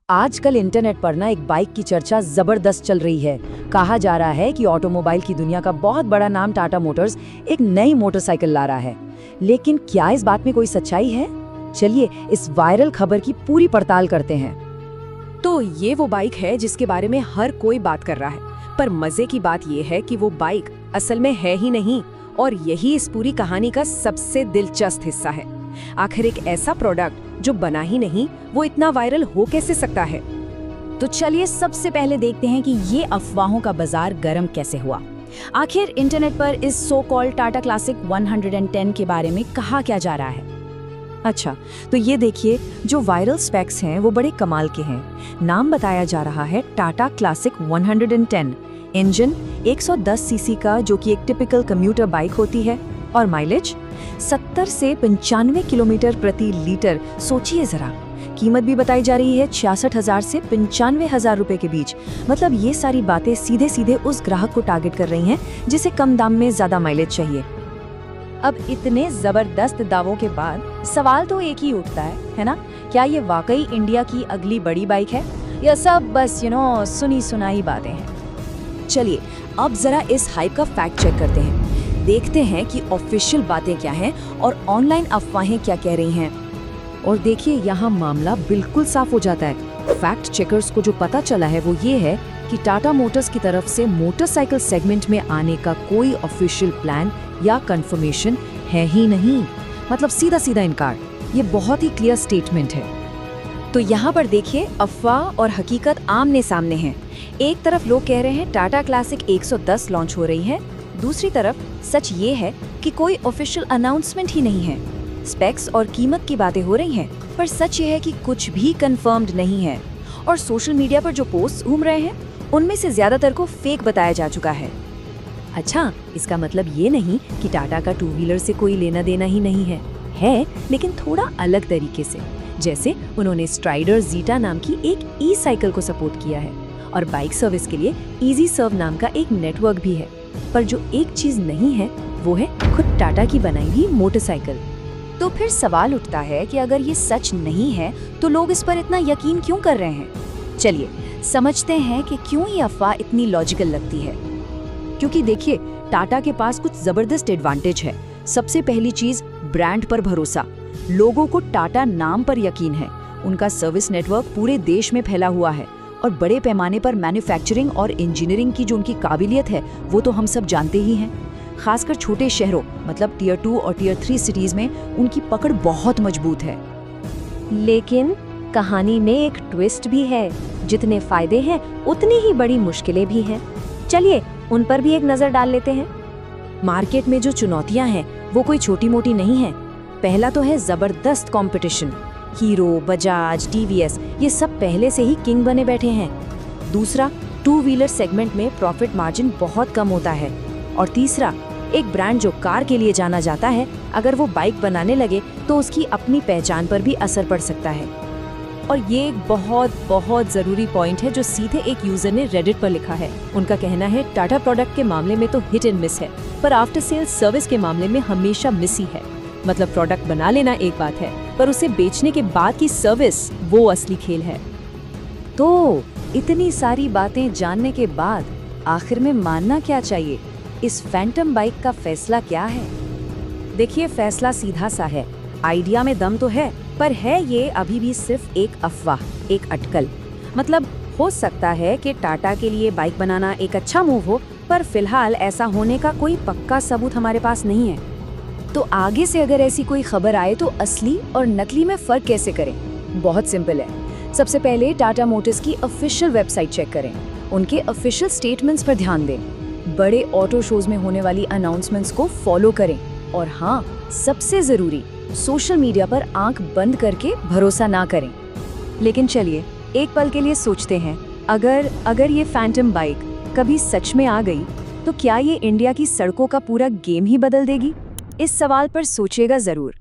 आजकल इंटरनेट पर ना एक बाइक की चर्चा जबरदस्त चल रही है। कहा जा रहा है कि ऑटोमोबाइल की दुनिया का बहुत बड़ा नाम टाटा मोटर्स एक नई मोटरसाइकिल ला रहा है। लेकिन क्या इस बात में कोई सच्चाई है? चलिए इस वायरल खबर की पूरी पड़ताल करते हैं। तो ये वो बाइक है जिसके बारे में हर कोई बात कर रहा है, पर मजे की बात ये है कि वो बाइक असल में है ही नहीं, और यही इस पूरी कहानी का सबसे दिलचस्प हिस्सा है। आखिर एक ऐसा प्रोडक्ट जो बना ही नहीं, वो इतना वायरल हो कैसे सकता है? तो चलिए सबसे पहले देखते हैं कि ये अफवाहों का बाजार गर्म कैसे हुआ। आखिर इंटरनेट पर इस सो कॉल्ड टाटा क्लासिक 110 के बारे में कहा क्या जा रहा है। अच्छा, तो ये देखिए, जो वायरल स्पेक्स हैं वो बड़े कमाल के हैं। नाम बताया जा रहा है टाटा क्लासिक 110, इंजन 110 सीसी का, जो कि एक टिपिकल कम्यूटर बाइक होती है, और माइलेज 70 से 95 किलोमीटर प्रति लीटर। सोचिए जरा, कीमत भी बताई जा रही है 66,000 से 95,000 रुपए के बीच। मतलब ये सारी बातें सीधे सीधे उस ग्राहक को टारगेट कर रही हैं जिसे कम दाम में ज्यादा माइलेज चाहिए। अब इतने जबरदस्त दावों के बाद सवाल तो एक ही उठता है ना? क्या ये वाकई इंडिया की अगली बड़ी बाइक है, या सब बस सुनी सुनाई बातें हैं? चलिए अब जरा इस हाइप का फैक्ट चेक करते हैं। देखते हैं कि ऑफिशियल बातें क्या हैं और ऑनलाइन अफवाहें क्या कह रही हैं। और देखिए, यहाँ मामला बिल्कुल साफ हो जाता है। फैक्ट चेकर्स को जो पता चला है वो ये है कि टाटा मोटर्स की तरफ से मोटरसाइकिल सेगमेंट में आने का कोई ऑफिशियल प्लान या कंफर्मेशन है ही नहीं। मतलब सीधा सीधा इनकार। ये बहुत ही क्लियर स्टेटमेंट है। तो यहाँ पर देखिए, अफवाह और हकीकत आमने सामने हैं। एक तरफ लोग कह रहे हैं टाटा क्लासिक 110 लॉन्च हो रही है, दूसरी तरफ सच ये है कि कोई ऑफिशियल अनाउंसमेंट ही नहीं है। स्पेक्स और कीमत की बातें हो रही हैं, पर सच ये है कि कुछ भी कंफर्म्ड नहीं है। और सोशल मीडिया पर जो पोस्ट घूम रहे हैं, उनमें से ज्यादातर को फेक बताया जा चुका है। अच्छा, इसका मतलब ये नहीं कि टाटा का टू व्हीलर से कोई लेना देना ही नहीं है, लेकिन थोड़ा अलग तरीके से। जैसे उन्होंने स्ट्राइडर जीटा नाम की एक ई साइकिल को सपोर्ट किया है, और बाइक सर्विस के लिए इजी सर्व नाम का एक नेटवर्क भी है। पर जो एक चीज नहीं है वो है खुद टाटा की बनाई हुई मोटरसाइकिल। तो फिर सवाल उठता है कि अगर ये सच नहीं है तो लोग इस पर इतना यकीन क्यों कर रहे हैं? चलिए समझते हैं कि क्यों ये अफवाह इतनी लॉजिकल लगती है। क्योंकि देखिए, टाटा के पास कुछ जबरदस्त एडवांटेज है। सबसे पहली चीज, ब्रांड पर भरोसा। लोगों को टाटा नाम पर यकीन है। उनका सर्विस नेटवर्क पूरे देश में फैला हुआ है, और बड़े पैमाने पर मैन्युफैक्चरिंग और इंजीनियरिंग की जो उनकी काबिलियत है वो तो हम सब जानते ही हैं। खासकर छोटे शहरों, मतलब टियर 2 और टियर 3 सिटीज में उनकी पकड़ बहुत मजबूत है। लेकिन कहानी में एक ट्विस्ट भी है। जितने फायदे हैं उतनी ही बड़ी मुश्किलें भी हैं। चलिए उन पर भी एक नजर डाल लेते हैं। मार्केट में जो चुनौतियां हैं वो कोई छोटी मोटी नहीं है। पहला तो है जबरदस्त कंपटीशन। हीरो, बजाज, टीवीएस, ये सब पहले से ही किंग बने बैठे हैं। दूसरा, टू व्हीलर सेगमेंट में प्रॉफिट मार्जिन बहुत कम होता है। और तीसरा, एक ब्रांड जो कार के लिए जाना जाता है, अगर वो बाइक बनाने लगे तो उसकी अपनी पहचान पर भी असर पड़ सकता है। और ये एक बहुत बहुत जरूरी पॉइंट है जो सीधे एक यूजर ने रेडिट पर लिखा है। उनका कहना है टाटा प्रोडक्ट के मामले में तो हिट एंड मिस है, पर आफ्टर सेल्स सर्विस के मामले में हमेशा मिस ही है। मतलब प्रोडक्ट बना लेना एक बात है, पर उसे बेचने के बाद की सर्विस वो असली खेल है। तो इतनी सारी बातें जानने के बाद आखिर में मानना क्या चाहिए? इस फैंटम बाइक का फैसला क्या है? देखिए, फैसला सीधा सा है। आइडिया में दम तो है, पर है ये अभी भी सिर्फ एक अफवाह, एक अटकल। मतलब हो सकता है कि टाटा के लिए बाइक बनाना एक अच्छा मूव हो, पर फिलहाल ऐसा होने का कोई पक्का सबूत हमारे पास नहीं है। तो आगे से अगर ऐसी कोई खबर आए तो असली और नकली में फर्क कैसे करें? बहुत सिंपल है। सबसे पहले टाटा मोटर्स की ऑफिशियल वेबसाइट चेक करें। उनके ऑफिशियल स्टेटमेंट्स पर ध्यान दें। बड़े ऑटो शोज में होने वाली अनाउंसमेंट्स को फॉलो करें। और हाँ, सबसे जरूरी, सोशल मीडिया पर आंख बंद करके भरोसा ना करें। लेकिन चलिए एक पल के लिए सोचते हैं, अगर ये फैंटम बाइक कभी सच में आ गई तो क्या ये इंडिया की सड़कों का पूरा गेम ही बदल देगी? इस सवाल पर सोचिएगा जरूर।